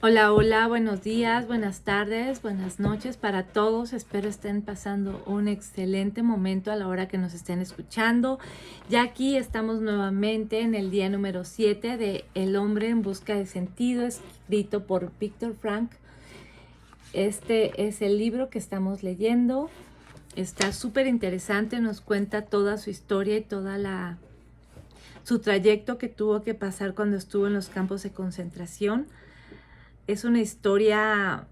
Hola, hola, buenos días, buenas tardes, buenas noches para todos. Espero estén pasando un excelente momento a la hora que nos estén escuchando. Ya aquí estamos nuevamente en el día número 7 de El hombre en busca de sentido, escrito por Viktor Frankl. Este es el libro que estamos leyendo. Está súper interesante, nos cuenta toda su historia y su trayecto que tuvo que pasar cuando estuvo en los campos de concentración. Es una historia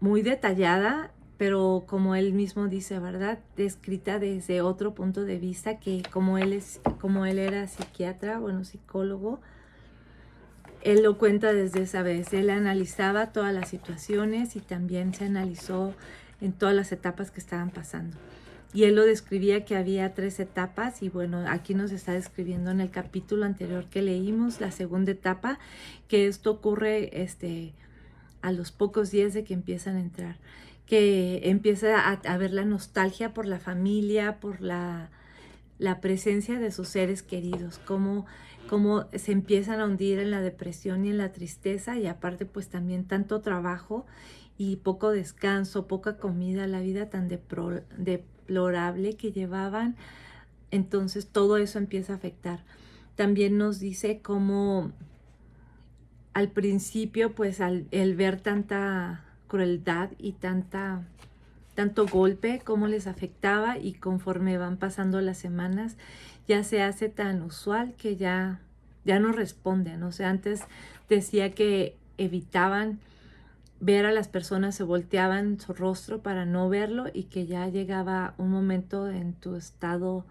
muy detallada, pero como él mismo dice, ¿verdad? Descrita desde otro punto de vista, que como él era psiquiatra, bueno, psicólogo, él lo cuenta desde esa vez. Él analizaba todas las situaciones y también se analizó en todas las etapas que estaban pasando. Y él lo describía que había 3 etapas y bueno, aquí nos está describiendo en el capítulo anterior que leímos la segunda etapa, que esto ocurre a los pocos días de que empiezan a entrar, que empieza a ver la nostalgia por la familia, por la presencia de sus seres queridos, cómo se empiezan a hundir en la depresión y en la tristeza, y aparte pues también tanto trabajo y poco descanso, poca comida, la vida tan deplorable que llevaban. Entonces todo eso empieza a afectar. También nos dice cómo al principio, pues el ver tanta crueldad y tanto golpe, cómo les afectaba, y conforme van pasando las semanas, ya se hace tan usual que ya no responden. O sea, antes decía que evitaban ver a las personas, se volteaban su rostro para no verlo, y que ya llegaba un momento en tu estado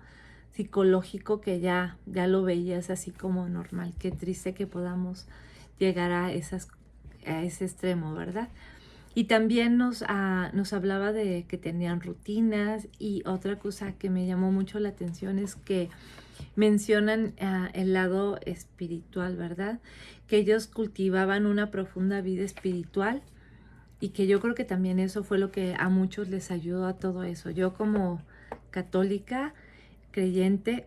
psicológico que ya lo veías así como normal. Qué triste que podamos llegar a ese extremo, ¿verdad? Y también nos hablaba de que tenían rutinas, y otra cosa que me llamó mucho la atención es que mencionan el lado espiritual, ¿verdad? Que ellos cultivaban una profunda vida espiritual, y que yo creo que también eso fue lo que a muchos les ayudó a todo eso. Yo como católica, creyente,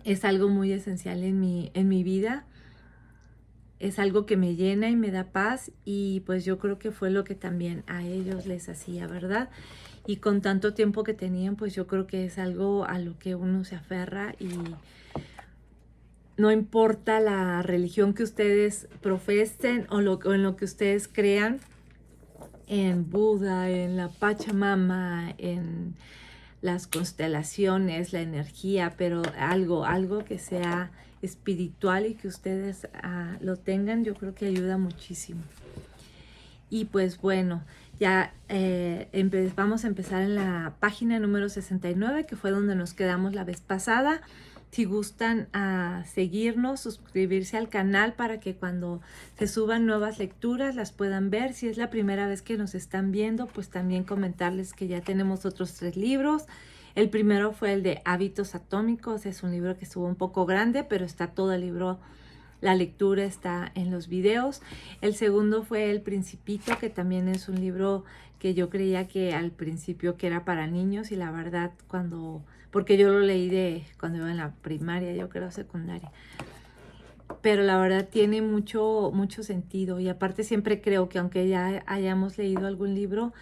es algo muy esencial en mi vida. Es algo que me llena y me da paz, y pues yo creo que fue lo que también a ellos les hacía, ¿verdad? Y con tanto tiempo que tenían, pues yo creo que es algo a lo que uno se aferra, y no importa la religión que ustedes profesen o en lo que ustedes crean, en Buda, en la Pachamama, en las constelaciones, la energía, pero algo que sea espiritual y que ustedes lo tengan, yo creo que ayuda muchísimo. Y pues bueno, ya vamos a empezar en la página número 69, que fue donde nos quedamos la vez pasada. Si gustan seguirnos, suscribirse al canal para que cuando se suban nuevas lecturas las puedan ver. Si es la primera vez que nos están viendo, pues también comentarles que ya tenemos otros 3 libros. El primero fue el de Hábitos Atómicos. Es un libro que estuvo un poco grande, pero está todo el libro. La lectura está en los videos. El segundo fue El Principito, que también es un libro que yo creía que al principio que era para niños, y la verdad porque yo lo leí cuando iba en la primaria, yo creo secundaria. Pero la verdad tiene mucho sentido, y aparte siempre creo que aunque ya hayamos leído algún libro,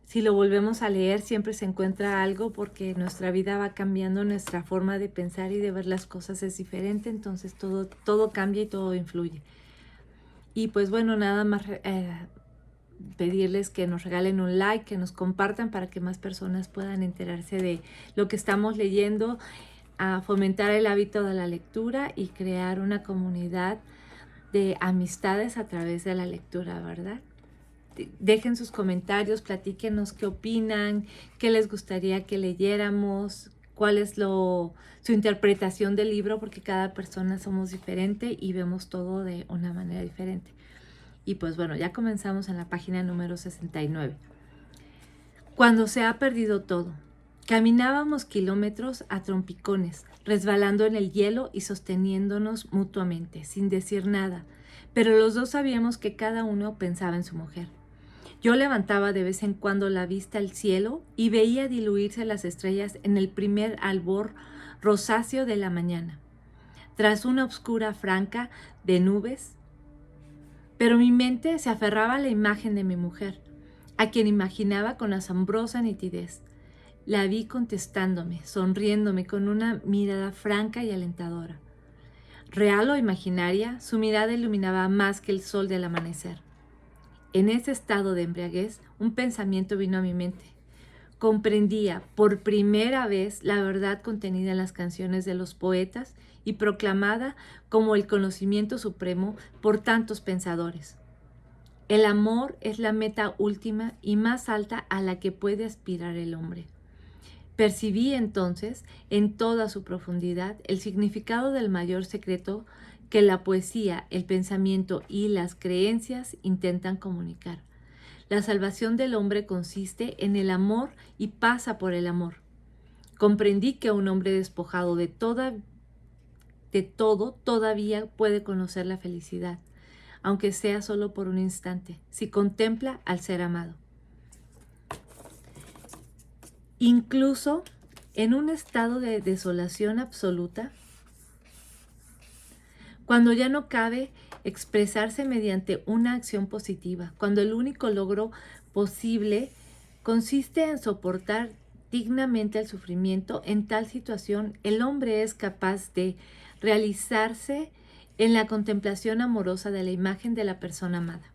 si lo volvemos a leer siempre se encuentra algo, porque nuestra vida va cambiando, nuestra forma de pensar y de ver las cosas es diferente, entonces todo cambia y todo influye. Y pues bueno, nada más pedirles que nos regalen un like, que nos compartan para que más personas puedan enterarse de lo que estamos leyendo, a fomentar el hábito de la lectura y crear una comunidad de amistades a través de la lectura, ¿verdad? Dejen sus comentarios, platíquenos qué opinan, qué les gustaría que leyéramos, cuál es su interpretación del libro, porque cada persona somos diferente y vemos todo de una manera diferente. Y pues bueno, ya comenzamos en la página número 69. Cuando se ha perdido todo. Caminábamos kilómetros a trompicones, resbalando en el hielo y sosteniéndonos mutuamente, sin decir nada, pero los dos sabíamos que cada uno pensaba en su mujer. Yo levantaba de vez en cuando la vista al cielo y veía diluirse las estrellas en el primer albor rosáceo de la mañana. Tras una oscura franca de nubes, Pero mi mente se aferraba a la imagen de mi mujer, a quien imaginaba con asombrosa nitidez. La vi contestándome, sonriéndome con una mirada franca y alentadora. Real o imaginaria, su mirada iluminaba más que el sol del amanecer. En ese estado de embriaguez, un pensamiento vino a mi mente. Comprendía por primera vez la verdad contenida en las canciones de los poetas y proclamada como el conocimiento supremo por tantos pensadores. El amor es la meta última y más alta a la que puede aspirar el hombre. Percibí entonces, en toda su profundidad, el significado del mayor secreto que la poesía, el pensamiento y las creencias intentan comunicar. La salvación del hombre consiste en el amor y pasa por el amor. Comprendí que un hombre despojado de todo todavía puede conocer la felicidad, aunque sea solo por un instante, si contempla al ser amado. Incluso en un estado de desolación absoluta, cuando ya no cabe expresarse mediante una acción positiva, cuando el único logro posible consiste en soportar dignamente el sufrimiento, en tal situación el hombre es capaz de realizarse en la contemplación amorosa de la imagen de la persona amada.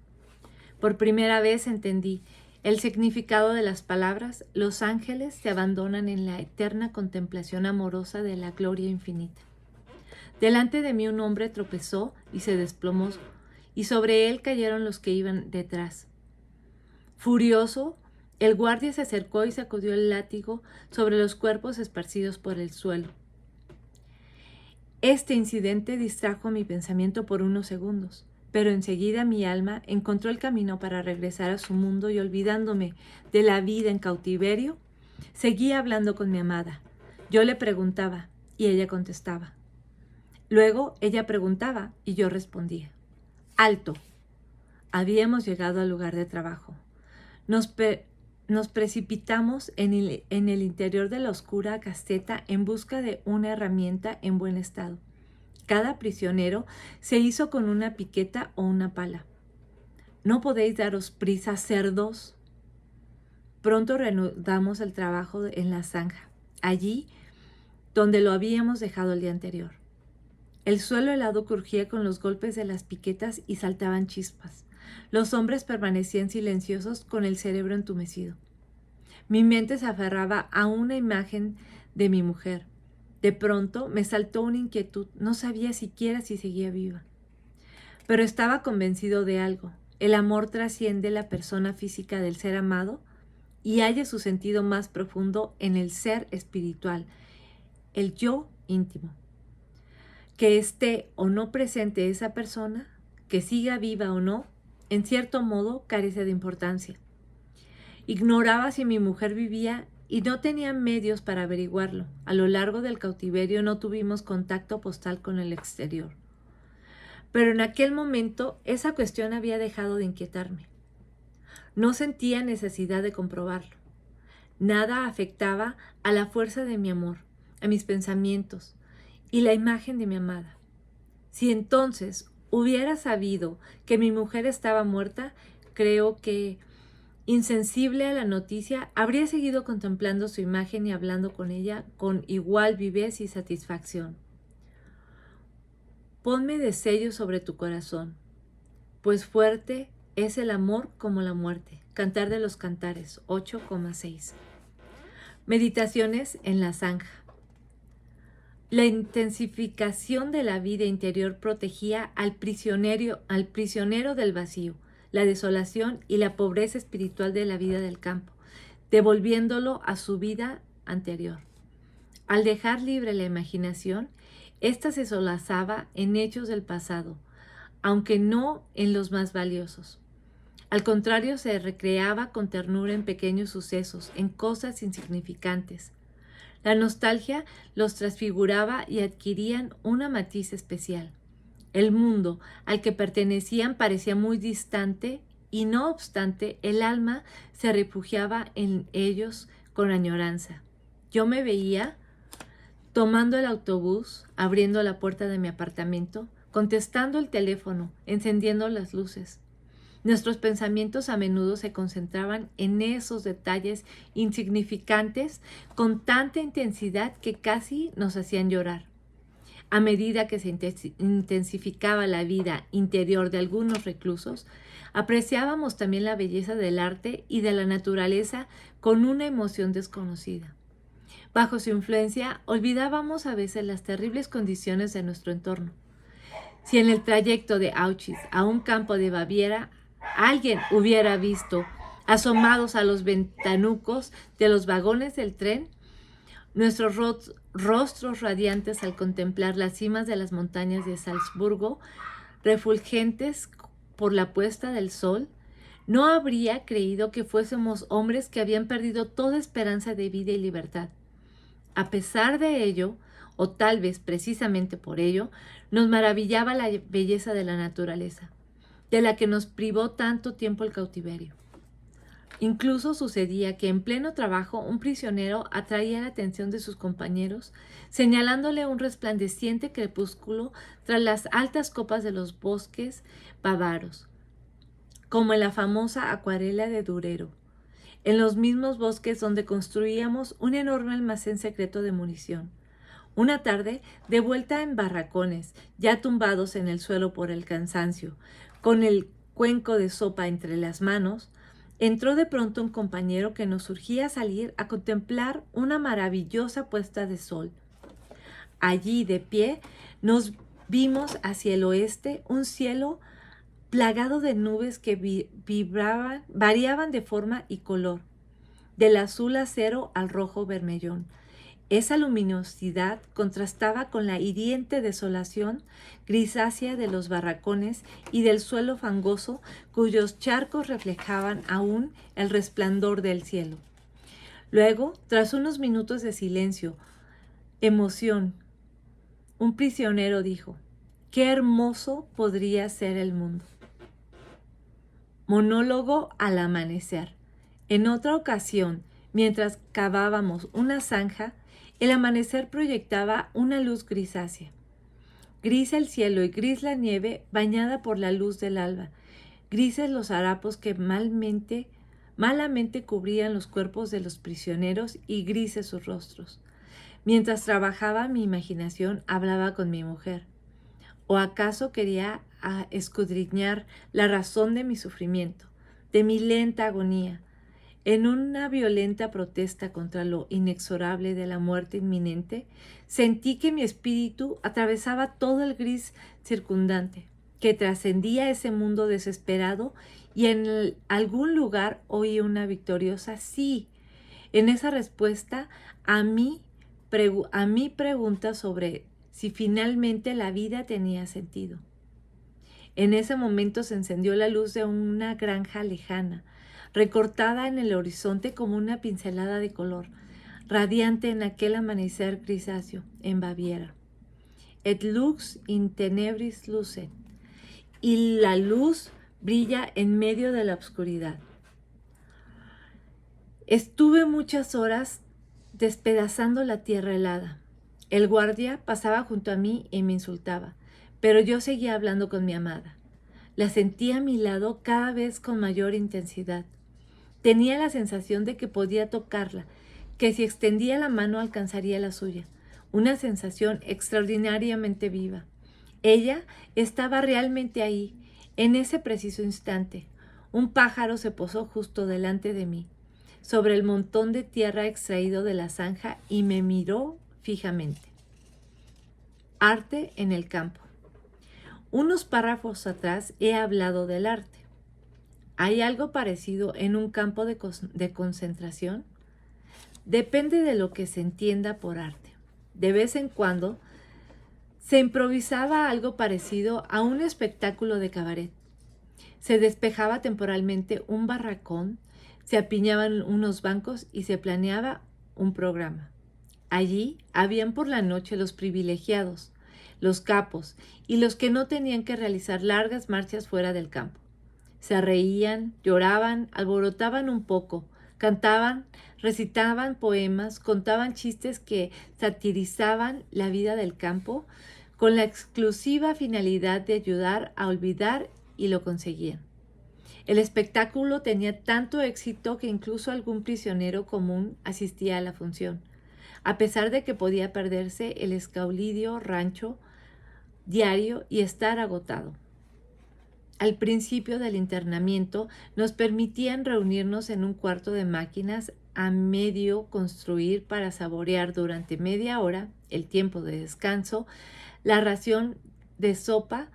Por primera vez entendí el significado de las palabras: los ángeles se abandonan en la eterna contemplación amorosa de la gloria infinita. Delante de mí un hombre tropezó y se desplomó, y sobre él cayeron los que iban detrás. Furioso, el guardia se acercó y sacudió el látigo sobre los cuerpos esparcidos por el suelo. Este incidente distrajo mi pensamiento por unos segundos, pero enseguida mi alma encontró el camino para regresar a su mundo y, olvidándome de la vida en cautiverio, seguía hablando con mi amada. Yo le preguntaba y ella contestaba. Luego ella preguntaba y yo respondía. ¡Alto! Habíamos llegado al lugar de trabajo. Nos precipitamos en el interior de la oscura caseta en busca de una herramienta en buen estado. Cada prisionero se hizo con una piqueta o una pala. ¿No podéis daros prisa, cerdos? Pronto reanudamos el trabajo en la zanja, allí donde lo habíamos dejado el día anterior. El suelo helado crujía con los golpes de las piquetas y saltaban chispas. Los hombres permanecían silenciosos con el cerebro entumecido. Mi mente se aferraba a una imagen de mi mujer. De pronto me saltó una inquietud. No sabía siquiera si seguía viva. Pero estaba convencido de algo. El amor trasciende la persona física del ser amado y halla su sentido más profundo en el ser espiritual, el yo íntimo. Que esté o no presente esa persona, que siga viva o no, en cierto modo carece de importancia. Ignoraba si mi mujer vivía y no tenía medios para averiguarlo. A lo largo del cautiverio no tuvimos contacto postal con el exterior. Pero en aquel momento esa cuestión había dejado de inquietarme. No sentía necesidad de comprobarlo. Nada afectaba a la fuerza de mi amor, a mis pensamientos y la imagen de mi amada. Si entonces hubiera sabido que mi mujer estaba muerta, creo que, insensible a la noticia, habría seguido contemplando su imagen y hablando con ella con igual viveza y satisfacción. Ponme de sello sobre tu corazón, pues fuerte es el amor como la muerte. Cantar de los Cantares, 8,6. Meditaciones en la zanja. La intensificación de la vida interior protegía al prisionero del vacío, la desolación y la pobreza espiritual de la vida del campo, devolviéndolo a su vida anterior. Al dejar libre la imaginación, ésta se solazaba en hechos del pasado, aunque no en los más valiosos. Al contrario, se recreaba con ternura en pequeños sucesos, en cosas insignificantes. La nostalgia los transfiguraba y adquirían una matiz especial. El mundo al que pertenecían parecía muy distante y, no obstante, el alma se refugiaba en ellos con añoranza. Yo me veía tomando el autobús, abriendo la puerta de mi apartamento, contestando el teléfono, encendiendo las luces. Nuestros pensamientos a menudo se concentraban en esos detalles insignificantes con tanta intensidad que casi nos hacían llorar. A medida que se intensificaba la vida interior de algunos reclusos, apreciábamos también la belleza del arte y de la naturaleza con una emoción desconocida. Bajo su influencia, olvidábamos a veces las terribles condiciones de nuestro entorno. Si en el trayecto de Auschwitz a un campo de Baviera alguien hubiera visto asomados a los ventanucos de los vagones del tren, nuestros rostros radiantes al contemplar las cimas de las montañas de Salzburgo, refulgentes por la puesta del sol, no habría creído que fuésemos hombres que habían perdido toda esperanza de vida y libertad. A pesar de ello, o tal vez precisamente por ello, nos maravillaba la belleza de la naturaleza, de la que nos privó tanto tiempo el cautiverio. Incluso sucedía que en pleno trabajo un prisionero atraía la atención de sus compañeros, señalándole un resplandeciente crepúsculo tras las altas copas de los bosques bávaros, como en la famosa acuarela de Durero, en los mismos bosques donde construíamos un enorme almacén secreto de munición. Una tarde, de vuelta en barracones, ya tumbados en el suelo por el cansancio, con el cuenco de sopa entre las manos, entró de pronto un compañero que nos urgía salir a contemplar una maravillosa puesta de sol. Allí, de pie, nos vimos hacia el oeste un cielo plagado de nubes que variaban de forma y color, del azul acero al rojo bermellón. Esa luminosidad contrastaba con la hiriente desolación grisácea de los barracones y del suelo fangoso cuyos charcos reflejaban aún el resplandor del cielo. Luego, tras unos minutos de silencio, emoción, un prisionero dijo: «¡Qué hermoso podría ser el mundo!». Monólogo al amanecer. En otra ocasión, mientras cavábamos una zanja, el amanecer proyectaba una luz grisácea. Gris el cielo y gris la nieve bañada por la luz del alba. Grises los harapos que malamente cubrían los cuerpos de los prisioneros y grises sus rostros. Mientras trabajaba, mi imaginación hablaba con mi mujer. ¿O acaso quería escudriñar la razón de mi sufrimiento, de mi lenta agonía? En una violenta protesta contra lo inexorable de la muerte inminente, sentí que mi espíritu atravesaba todo el gris circundante, que trascendía ese mundo desesperado, y en algún lugar oí una victoriosa sí. En esa respuesta a mi pregunta sobre si finalmente la vida tenía sentido. En ese momento se encendió la luz de una granja lejana, recortada en el horizonte como una pincelada de color, radiante en aquel amanecer grisáceo en Baviera. Et lux in tenebris lucet. Y la luz brilla en medio de la oscuridad. Estuve muchas horas despedazando la tierra helada. El guardia pasaba junto a mí y me insultaba, pero yo seguía hablando con mi amada. La sentía a mi lado cada vez con mayor intensidad. Tenía la sensación de que podía tocarla, que si extendía la mano alcanzaría la suya. Una sensación extraordinariamente viva. Ella estaba realmente ahí, en ese preciso instante. Un pájaro se posó justo delante de mí, sobre el montón de tierra extraído de la zanja, y me miró fijamente. Arte en el campo. Unos párrafos atrás he hablado del arte. ¿Hay algo parecido en un campo de concentración? Depende de lo que se entienda por arte. De vez en cuando se improvisaba algo parecido a un espectáculo de cabaret. Se despejaba temporalmente un barracón, se apiñaban unos bancos y se planeaba un programa. Allí habían por la noche los privilegiados, los capos y los que no tenían que realizar largas marchas fuera del campo. Se reían, lloraban, alborotaban un poco, cantaban, recitaban poemas, contaban chistes que satirizaban la vida del campo con la exclusiva finalidad de ayudar a olvidar, y lo conseguían. El espectáculo tenía tanto éxito que incluso algún prisionero común asistía a la función, a pesar de que podía perderse el escaulidio rancho diario y estar agotado. Al principio del internamiento nos permitían reunirnos en un cuarto de máquinas a medio construir para saborear durante media hora, el tiempo de descanso, la ración de sopa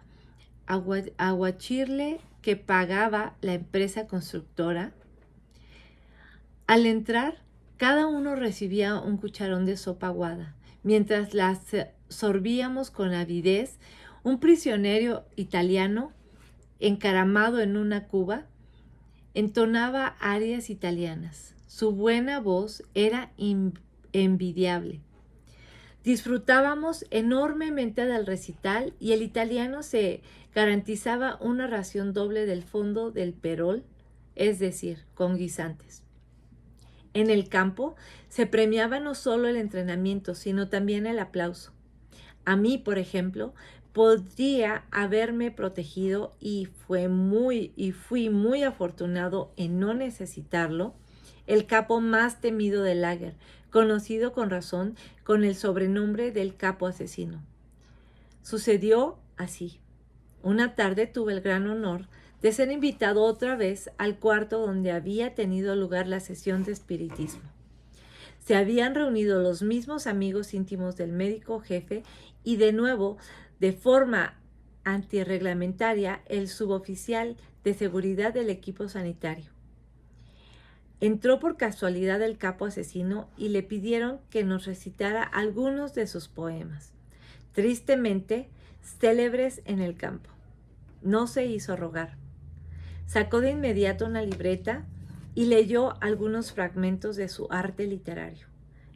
aguachirle que pagaba la empresa constructora. Al entrar, cada uno recibía un cucharón de sopa aguada. Mientras la sorbíamos con avidez, un prisionero italiano, encaramado en una cuba, entonaba arias italianas. Su buena voz era envidiable. Disfrutábamos enormemente del recital y el italiano se garantizaba una ración doble del fondo del perol, es decir, con guisantes. En el campo se premiaba no solo el entrenamiento, sino también el aplauso. A mí, por ejemplo, podría haberme protegido y fui muy afortunado en no necesitarlo, el capo más temido del lager, conocido con razón con el sobrenombre del capo asesino. Sucedió así. Una tarde tuve el gran honor de ser invitado otra vez al cuarto donde había tenido lugar la sesión de espiritismo. Se habían reunido los mismos amigos íntimos del médico jefe y de nuevo, de forma antirreglamentaria, el suboficial de seguridad del equipo sanitario. Entró por casualidad el capo asesino y le pidieron que nos recitara algunos de sus poemas, tristemente célebres en el campo. No se hizo rogar. Sacó de inmediato una libreta y leyó algunos fragmentos de su arte literario.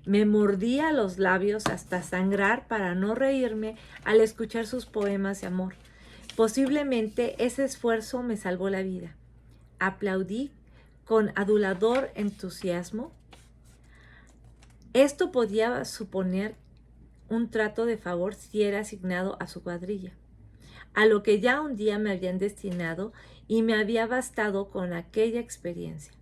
Me mordía los labios hasta sangrar para no reírme al escuchar sus poemas de amor. Posiblemente ese esfuerzo me salvó la vida. Aplaudí con adulador entusiasmo. Esto podía suponer un trato de favor si era asignado a su cuadrilla, a lo que ya un día me habían destinado y me había bastado con aquella experiencia.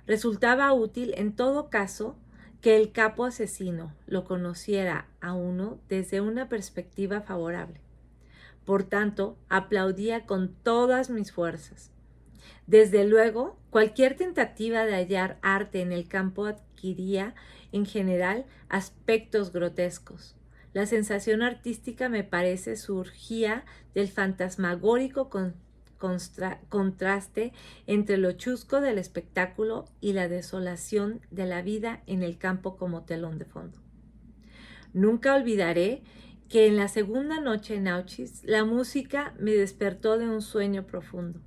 Resultaba útil en todo caso que el capo asesino lo conociera a uno desde una perspectiva favorable. Por tanto, aplaudía con todas mis fuerzas. Desde luego, cualquier tentativa de hallar arte en el campo adquiría, en general, aspectos grotescos. La sensación artística, me parece, surgía del fantasmagórico contraste entre lo chusco del espectáculo y la desolación de la vida en el campo como telón de fondo. Nunca olvidaré que en la segunda noche en Auschwitz la música me despertó de un sueño profundo.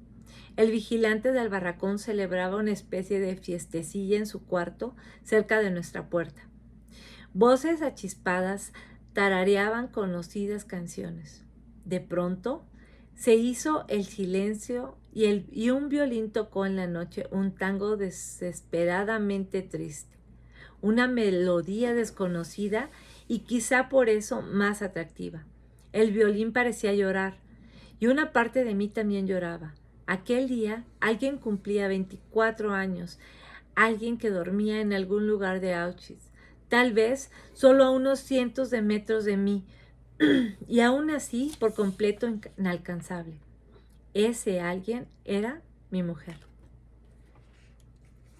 El vigilante del barracón celebraba una especie de fiestecilla en su cuarto cerca de nuestra puerta. Voces achispadas tarareaban conocidas canciones. De pronto se hizo el silencio y un violín tocó en la noche un tango desesperadamente triste, una melodía desconocida y quizá por eso más atractiva. El violín parecía llorar y una parte de mí también lloraba. Aquel día alguien cumplía 24 años, alguien que dormía en algún lugar de Auschwitz, tal vez solo a unos cientos de metros de mí, y aún así por completo inalcanzable. Ese alguien era mi mujer.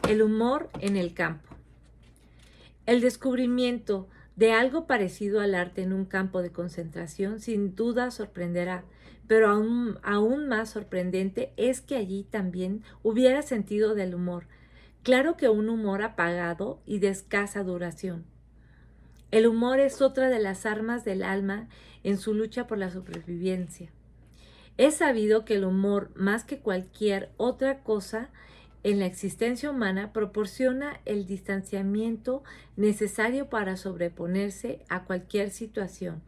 El humor en el campo. El descubrimiento de algo parecido al arte en un campo de concentración sin duda sorprenderá, pero aún más sorprendente es que allí también hubiera sentido del humor. Claro que un humor apagado y de escasa duración. El humor es otra de las armas del alma en su lucha por la supervivencia. Es sabido que el humor, más que cualquier otra cosa en la existencia humana, proporciona el distanciamiento necesario para sobreponerse a cualquier situación,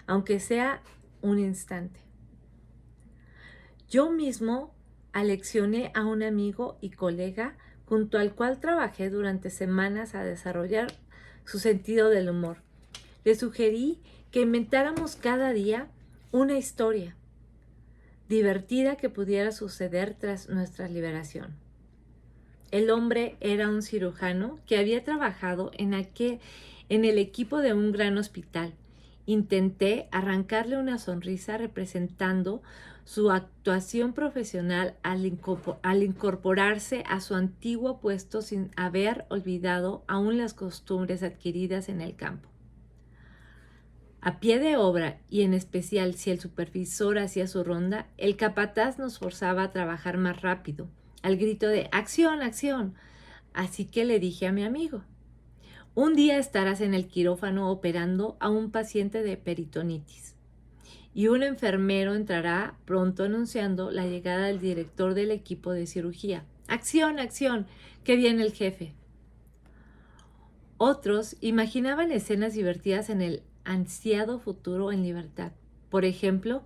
aunque sea un instante. Yo mismo aleccioné a un amigo y colega junto al cual trabajé durante semanas a desarrollar su sentido del humor. Le sugerí que inventáramos cada día una historia. divertida que pudiera suceder tras nuestra liberación. El hombre era un cirujano que había trabajado en el equipo de un gran hospital. Intenté arrancarle una sonrisa representando su actuación profesional al incorporarse a su antiguo puesto sin haber olvidado aún las costumbres adquiridas en el campo. A pie de obra, y en especial si el supervisor hacía su ronda, el capataz nos forzaba a trabajar más rápido, al grito de ¡acción, acción! Así que le dije a mi amigo: un día estarás en el quirófano operando a un paciente de peritonitis, y un enfermero entrará pronto anunciando la llegada del director del equipo de cirugía. ¡Acción, acción! ¡Que viene el jefe! Otros imaginaban escenas divertidas en el ansiado futuro en libertad. Por ejemplo,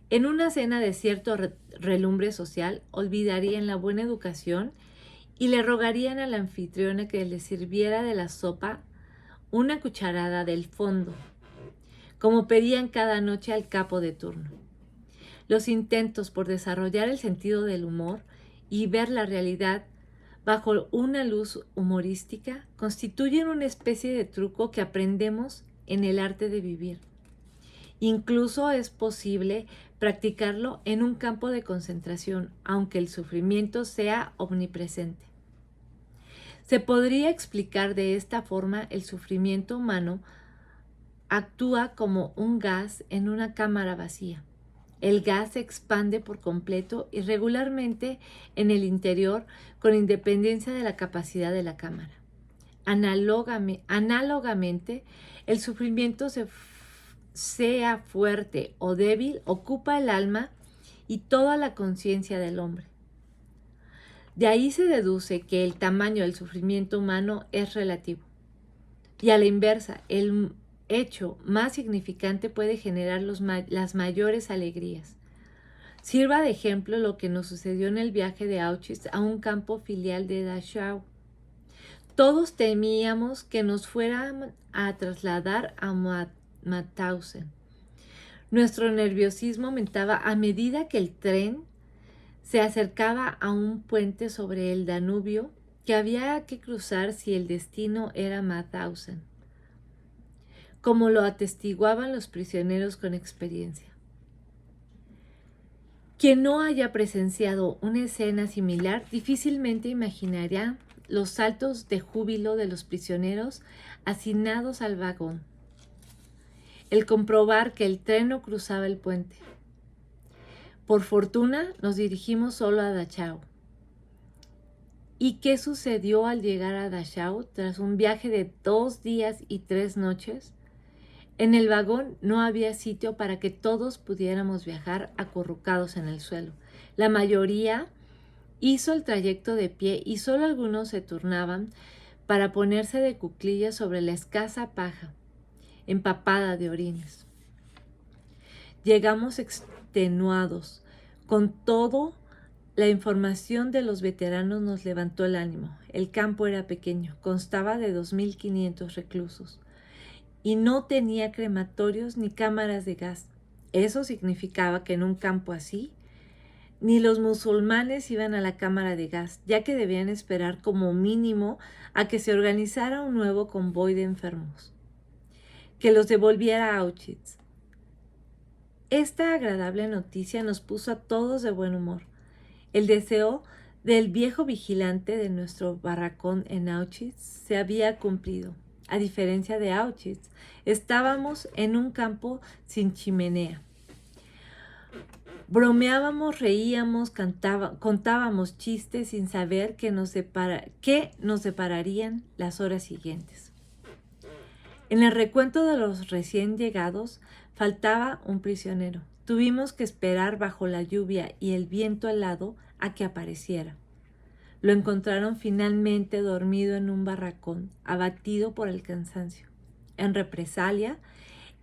en una cena de cierto relumbre social, olvidarían la buena educación y le rogarían a la anfitriona que le sirviera de la sopa una cucharada del fondo, como pedían cada noche al capo de turno. Los intentos por desarrollar el sentido del humor y ver la realidad bajo una luz humorística constituyen una especie de truco que aprendemos en el arte de vivir. Incluso es posible practicarlo en un campo de concentración, aunque el sufrimiento sea omnipresente. Se podría explicar de esta forma: el sufrimiento humano actúa como un gas en una cámara vacía. El gas se expande por completo y regularmente en el interior, con independencia de la capacidad de la cámara. Análogamente, el sufrimiento, sea fuerte o débil, ocupa el alma y toda la conciencia del hombre. De ahí se deduce que el tamaño del sufrimiento humano es relativo. Y a la inversa, el hecho más significante puede generar las mayores alegrías. Sirva de ejemplo lo que nos sucedió en el viaje de Auschwitz a un campo filial de Dachau. Todos temíamos que nos fueran a trasladar a Mauthausen. Nuestro nerviosismo aumentaba a medida que el tren se acercaba a un puente sobre el Danubio que había que cruzar si el destino era Mauthausen, como lo atestiguaban los prisioneros con experiencia. Quien no haya presenciado una escena similar difícilmente imaginará los saltos de júbilo de los prisioneros hacinados al vagón, el comprobar que el tren no cruzaba el puente. Por fortuna nos dirigimos solo a Dachau. ¿Y qué sucedió al llegar a Dachau tras un viaje de 2 días y 3 noches? En el vagón no había sitio para que todos pudiéramos viajar acurrucados en el suelo. La mayoría hizo el trayecto de pie y solo algunos se turnaban para ponerse de cuclillas sobre la escasa paja, empapada de orines. Llegamos extenuados. Con todo, la información de los veteranos nos levantó el ánimo. El campo era pequeño, constaba de 2.500 reclusos y no tenía crematorios ni cámaras de gas. Eso significaba que en un campo así, ni los musulmanes iban a la cámara de gas, ya que debían esperar como mínimo a que se organizara un nuevo convoy de enfermos, que los devolviera a Auschwitz. Esta agradable noticia nos puso a todos de buen humor. El deseo del viejo vigilante de nuestro barracón en Auschwitz se había cumplido. A diferencia de Auschwitz, estábamos en un campo sin chimenea. Bromeábamos, reíamos, contábamos chistes sin saber qué nos depararían las horas siguientes. En el recuento de los recién llegados faltaba un prisionero. Tuvimos que esperar bajo la lluvia y el viento helado a que apareciera. Lo encontraron finalmente dormido en un barracón, abatido por el cansancio. En represalia,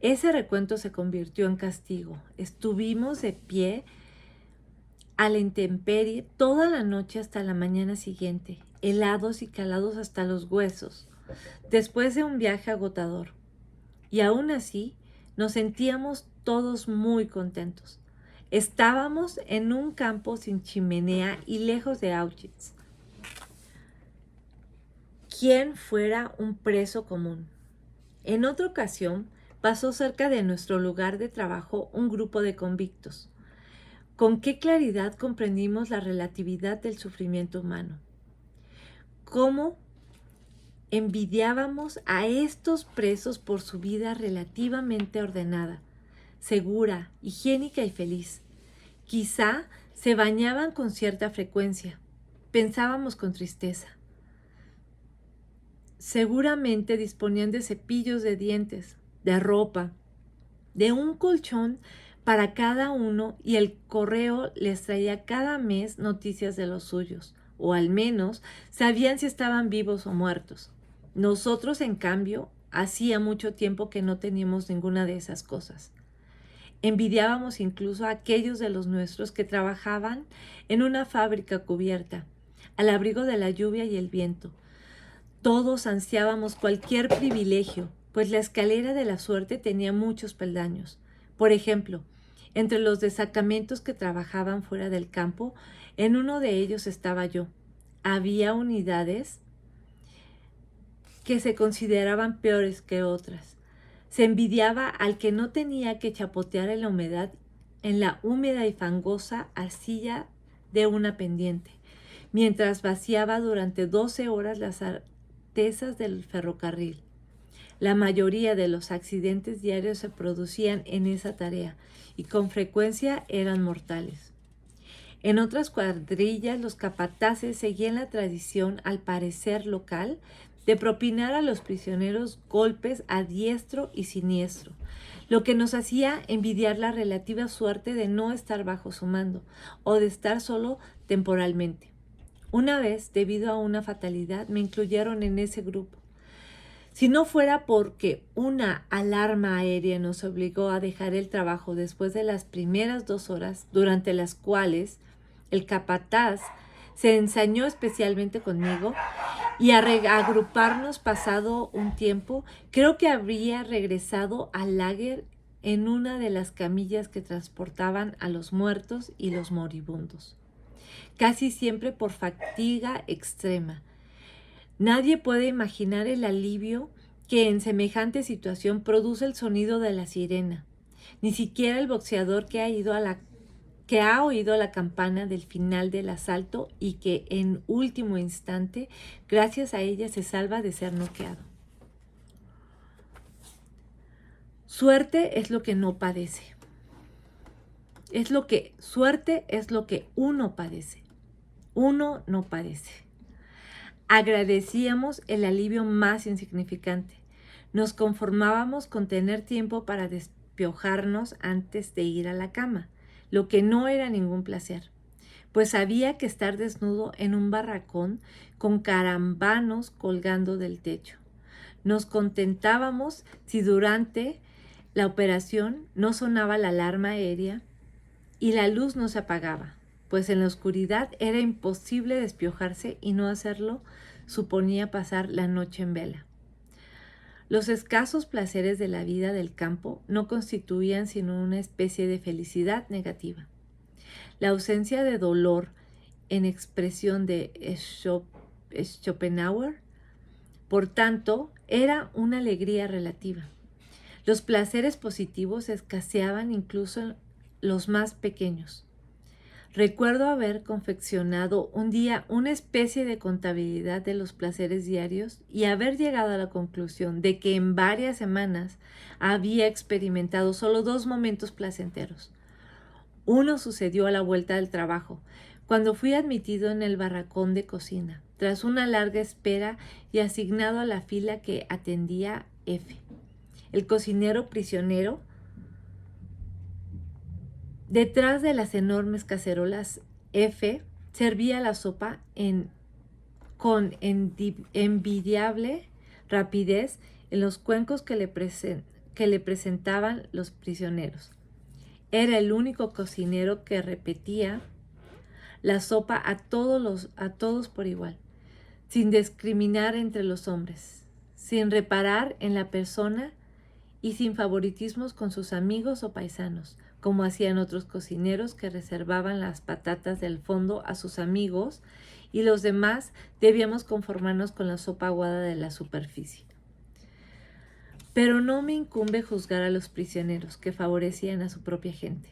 ese recuento se convirtió en castigo. Estuvimos de pie a la intemperie toda la noche hasta la mañana siguiente, helados y calados hasta los huesos, después de un viaje agotador. Y aún así, nos sentíamos todos muy contentos. Estábamos en un campo sin chimenea y lejos de Auschwitz. Quien fuera un preso común. En otra ocasión, pasó cerca de nuestro lugar de trabajo un grupo de convictos. Con qué claridad comprendimos la relatividad del sufrimiento humano. Cómo envidiábamos a estos presos por su vida relativamente ordenada, segura, higiénica y feliz. Quizá se bañaban con cierta frecuencia. Pensábamos con tristeza. Seguramente disponían de cepillos de dientes, de ropa, de un colchón para cada uno, y el correo les traía cada mes noticias de los suyos, o al menos sabían si estaban vivos o muertos. Nosotros, en cambio, hacía mucho tiempo que no teníamos ninguna de esas cosas. Envidiábamos incluso a aquellos de los nuestros que trabajaban en una fábrica cubierta, al abrigo de la lluvia y el viento. Todos ansiábamos cualquier privilegio, pues la escalera de la suerte tenía muchos peldaños. Por ejemplo, entre los destacamentos que trabajaban fuera del campo, en uno de ellos estaba yo. Había unidades que se consideraban peores que otras. Se envidiaba al que no tenía que chapotear en la húmeda y fangosa arcilla de una pendiente, mientras vaciaba durante 12 horas las artesas del ferrocarril. La mayoría de los accidentes diarios se producían en esa tarea y con frecuencia eran mortales. En otras cuadrillas, los capataces seguían la tradición, al parecer local, de propinar a los prisioneros golpes a diestro y siniestro, lo que nos hacía envidiar la relativa suerte de no estar bajo su mando o de estar solo temporalmente. Una vez, debido a una fatalidad, me incluyeron en ese grupo. Si no fuera porque una alarma aérea nos obligó a dejar el trabajo después de las primeras 2 horas, durante las cuales el capataz se ensañó especialmente conmigo, y a agruparnos pasado un tiempo, creo que habría regresado al lager en una de las camillas que transportaban a los muertos y los moribundos, casi siempre por fatiga extrema. Nadie puede imaginar el alivio que en semejante situación produce el sonido de la sirena. Ni siquiera el boxeador que ha oído la campana del final del asalto y que en último instante, gracias a ella, se salva de ser noqueado. Suerte es lo que no padece. Suerte es lo que uno padece. Uno no padece. Agradecíamos el alivio más insignificante. Nos conformábamos con tener tiempo para despiojarnos antes de ir a la cama, lo que no era ningún placer, pues había que estar desnudo en un barracón con carambanos colgando del techo. Nos contentábamos si durante la operación no sonaba la alarma aérea y la luz no se apagaba, pues en la oscuridad era imposible despiojarse, y no hacerlo suponía pasar la noche en vela. Los escasos placeres de la vida del campo no constituían sino una especie de felicidad negativa. La ausencia de dolor, en expresión de Schopenhauer, por tanto, era una alegría relativa. Los placeres positivos escaseaban incluso en los más pequeños. Recuerdo haber confeccionado un día una especie de contabilidad de los placeres diarios y haber llegado a la conclusión de que en varias semanas había experimentado solo 2 momentos placenteros. Uno sucedió a la vuelta del trabajo, cuando fui admitido en el barracón de cocina, tras una larga espera y asignado a la fila que atendía F. El cocinero prisionero, detrás de las enormes cacerolas F, servía la sopa con envidiable rapidez en los cuencos que le presentaban los prisioneros. Era el único cocinero que repetía la sopa a todos por igual, sin discriminar entre los hombres, sin reparar en la persona y sin favoritismos con sus amigos o paisanos, como hacían otros cocineros que reservaban las patatas del fondo a sus amigos y los demás debíamos conformarnos con la sopa aguada de la superficie. Pero no me incumbe juzgar a los prisioneros que favorecían a su propia gente.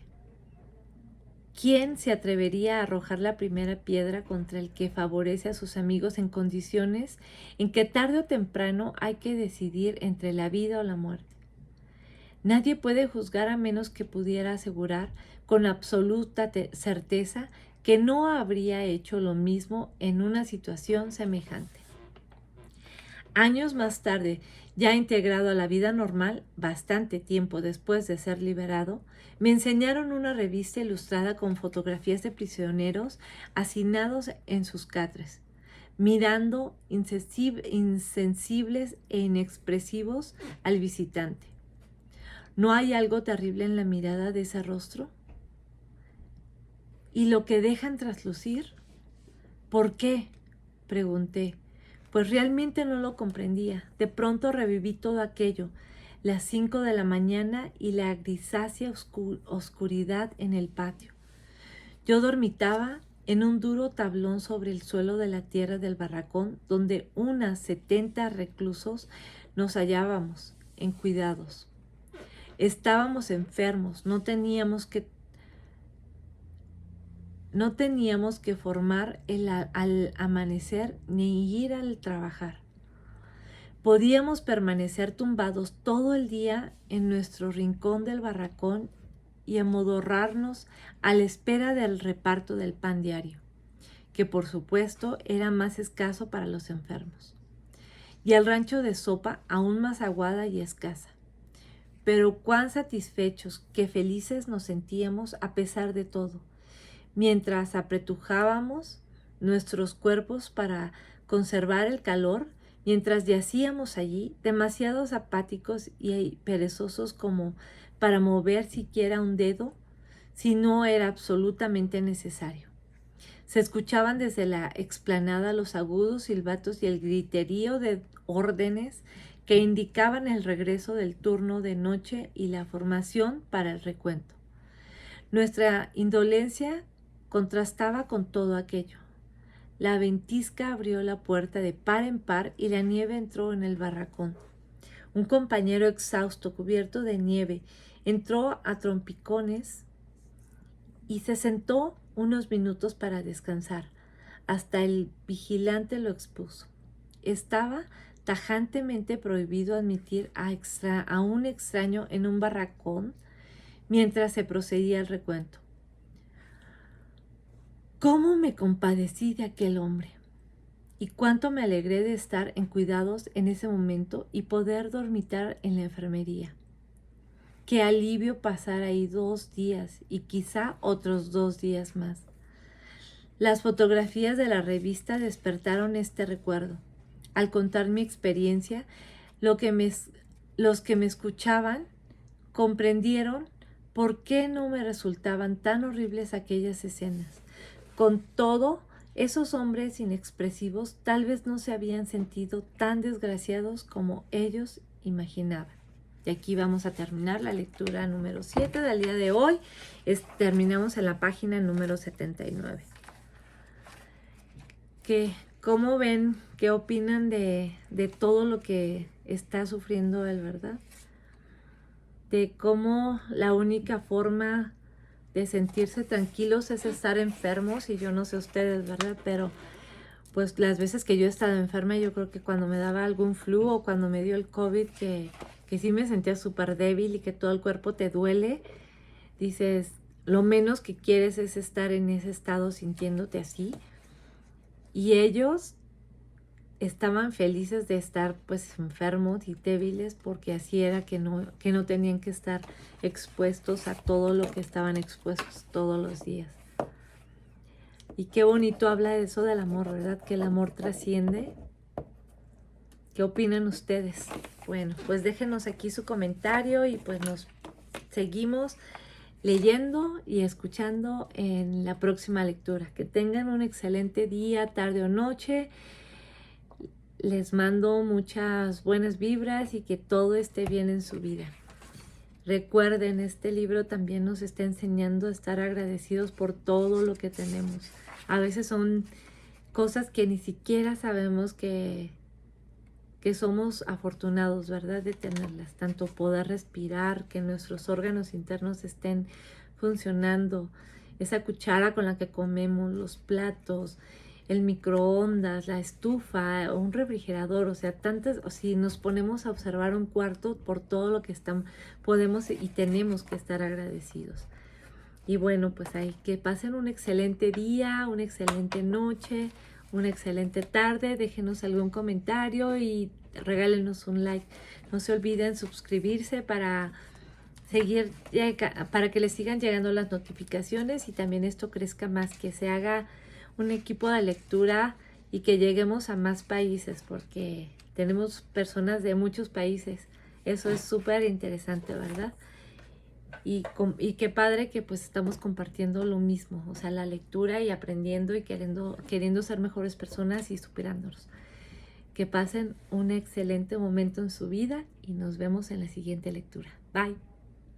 ¿Quién se atrevería a arrojar la primera piedra contra el que favorece a sus amigos en condiciones en que tarde o temprano hay que decidir entre la vida o la muerte? Nadie puede juzgar a menos que pudiera asegurar con absoluta certeza que no habría hecho lo mismo en una situación semejante. Años más tarde, ya integrado a la vida normal, bastante tiempo después de ser liberado, me enseñaron una revista ilustrada con fotografías de prisioneros hacinados en sus catres, mirando insensibles e inexpresivos al visitante. ¿No hay algo terrible en la mirada de ese rostro? ¿Y lo que dejan traslucir? ¿Por qué?, pregunté, pues realmente no lo comprendía. De pronto reviví todo aquello, las 5 de la mañana y la grisácea oscuridad en el patio. Yo dormitaba en un duro tablón sobre el suelo de la tierra del barracón, donde unas 70 reclusos nos hallábamos en cuidados. Estábamos enfermos, no teníamos que formar al amanecer ni ir al trabajar. Podíamos permanecer tumbados todo el día en nuestro rincón del barracón y amodorrarnos a la espera del reparto del pan diario, que por supuesto era más escaso para los enfermos, y el rancho de sopa aún más aguada y escasa. Pero cuán satisfechos, qué felices nos sentíamos a pesar de todo, mientras apretujábamos nuestros cuerpos para conservar el calor, mientras yacíamos allí, demasiados apáticos y perezosos como para mover siquiera un dedo, si no era absolutamente necesario. Se escuchaban desde la explanada los agudos silbatos y el griterío de órdenes que indicaban el regreso del turno de noche y la formación para el recuento. Nuestra indolencia contrastaba con todo aquello. La ventisca abrió la puerta de par en par y la nieve entró en el barracón. Un compañero exhausto, cubierto de nieve, entró a trompicones y se sentó unos minutos para descansar. Hasta el vigilante lo expuso. Estaba tajantemente prohibido admitir a un extraño en un barracón mientras se procedía el recuento. ¿Cómo me compadecí de aquel hombre? Y cuánto me alegré de estar en cuidados en ese momento y poder dormitar en la enfermería. Qué alivio pasar ahí 2 días y quizá otros 2 días más. Las fotografías de la revista despertaron este recuerdo. Al contar mi experiencia, los que me escuchaban comprendieron por qué no me resultaban tan horribles aquellas escenas. Con todo, esos hombres inexpresivos tal vez no se habían sentido tan desgraciados como ellos imaginaban. Y aquí vamos a terminar la lectura número 7 del día de hoy. Terminamos en la página número 79. ¿Cómo ven? ¿Qué opinan de todo lo que está sufriendo él, verdad? De cómo la única forma de sentirse tranquilos es estar enfermos, y yo no sé ustedes, ¿verdad? Pero pues las veces que yo he estado enferma, yo creo que cuando me daba algún flu o cuando me dio el COVID, que sí me sentía súper débil y que todo el cuerpo te duele, dices, lo menos que quieres es estar en ese estado sintiéndote así. Y ellos estaban felices de estar pues enfermos y débiles, porque así era que no tenían que estar expuestos a todo lo que estaban expuestos todos los días. Y qué bonito habla de eso del amor, ¿verdad? Que el amor trasciende. ¿Qué opinan ustedes? Bueno, pues déjenos aquí su comentario y pues nos seguimos leyendo y escuchando en la próxima lectura. Que tengan un excelente día, tarde o noche. Les mando muchas buenas vibras y que todo esté bien en su vida. Recuerden, este libro también nos está enseñando a estar agradecidos por todo lo que tenemos. A veces son cosas que ni siquiera sabemos que somos afortunados, ¿verdad? De tenerlas. Tanto poder respirar, que nuestros órganos internos estén funcionando, esa cuchara con la que comemos, los platos, el microondas, la estufa o un refrigerador, o sea, tantas, o si nos ponemos a observar un cuarto por todo lo que podemos y tenemos que estar agradecidos. Y bueno, pues ahí que pasen un excelente día, una excelente noche, una excelente tarde. Déjenos algún comentario y regálenos un like. No se olviden suscribirse para que les sigan llegando las notificaciones y también esto crezca más, que se haga un equipo de lectura y que lleguemos a más países, porque tenemos personas de muchos países. Eso es súper interesante, ¿verdad? Y qué padre que pues estamos compartiendo lo mismo, o sea, la lectura y aprendiendo y queriendo ser mejores personas y superándonos. Que pasen un excelente momento en su vida y nos vemos en la siguiente lectura. Bye.